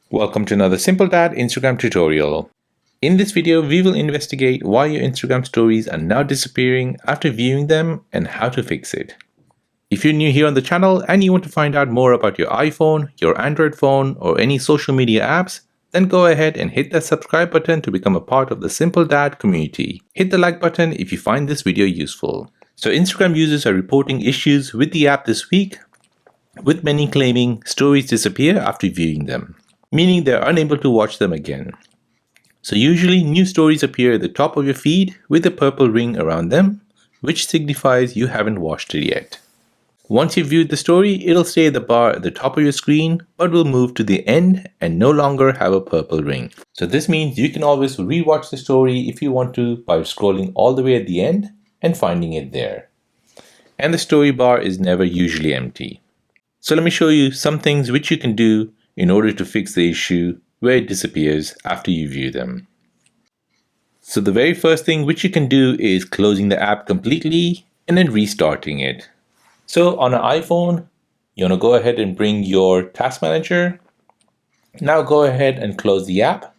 Welcome to another Simple Dad Instagram tutorial. In this video, we will investigate why your Instagram stories are now disappearing after viewing them and how to fix it. If you're new here on the channel and you want to find out more about your iPhone, your Android phone, or any social media apps, then go ahead and hit that subscribe button to become a part of the Simple Dad community. Hit the like button if you find this video useful. So Instagram users are reporting issues with the app this week, with many claiming stories disappear after viewing them, meaning they're unable to watch them again. So usually new stories appear at the top of your feed with a purple ring around them, which signifies you haven't watched it yet. Once you've viewed the story, it'll stay at the bar at the top of your screen, but will move to the end and no longer have a purple ring. So this means you can always rewatch the story if you want to by scrolling all the way at the end and finding it there. And the story bar is never usually empty. So let me show you some things which you can do in order to fix the issue where it disappears after you view them. So the very first thing which you can do is closing the app completely and then restarting it. So on an iPhone, you want to go ahead and bring your task manager. Now go ahead and close the app.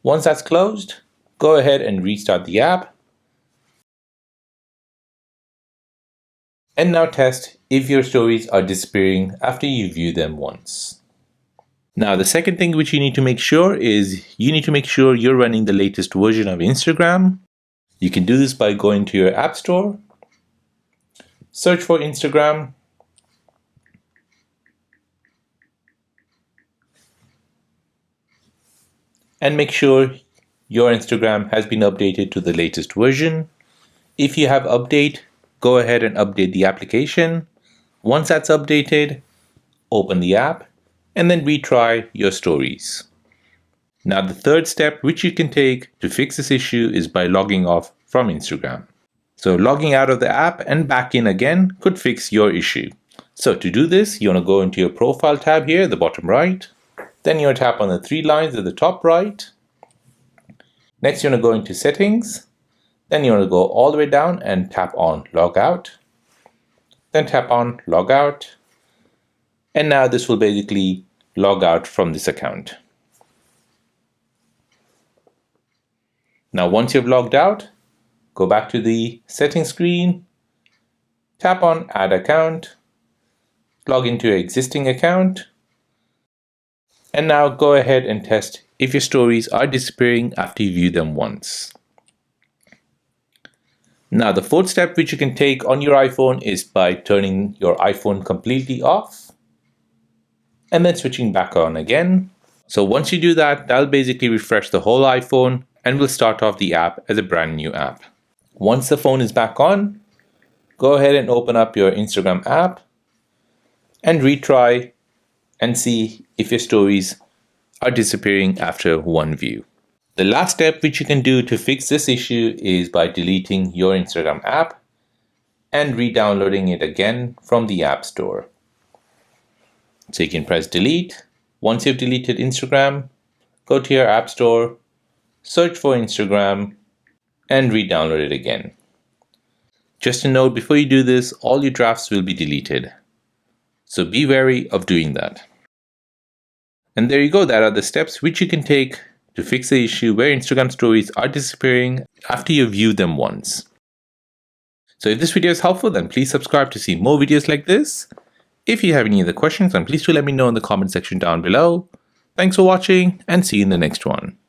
Once that's closed, go ahead and restart the app. And now test if your stories are disappearing after you view them once. Now the second thing which you need to make sure is you need to make sure you're running the latest version of Instagram. You can do this by going to your app store, search for Instagram, and make sure your Instagram has been updated to the latest version. If you have update, go ahead and update the application. Once that's updated, open the app and then retry your stories. Now the third step which you can take to fix this issue is by logging off from Instagram. So logging out of the app and back in again could fix your issue. So to do this, you want to go into your profile tab here at the bottom right. Then you want to tap on the three lines at the top right. Next you want to go into settings. Then you want to go all the way down and tap on log out. Then tap on log out. And now this will basically log out from this account. Now once you've logged out, go back to the settings screen, tap on add account, log into your existing account, and now go ahead and test if your stories are disappearing after you view them once. Now the fourth step which you can take on your iPhone is by turning your iPhone completely off and then switching back on again. So once you do that, that'll basically refresh the whole iPhone and will start off the app as a brand new app. Once the phone is back on, go ahead and open up your Instagram app and retry and see if your stories are disappearing after one view. The last step which you can do to fix this issue is by deleting your Instagram app and re-downloading it again from the App Store. So you can press delete. Once you've deleted Instagram, go to your App Store, search for Instagram, and re-download it again. Just a note, before you do this, all your drafts will be deleted. So be wary of doing that. And there you go, that are the steps which you can take to fix the issue where Instagram stories are disappearing after you view them once. So if this video is helpful, then please subscribe to see more videos like this. If you have any other questions, then please do let me know in the comment section down below. Thanks for watching and see you in the next one.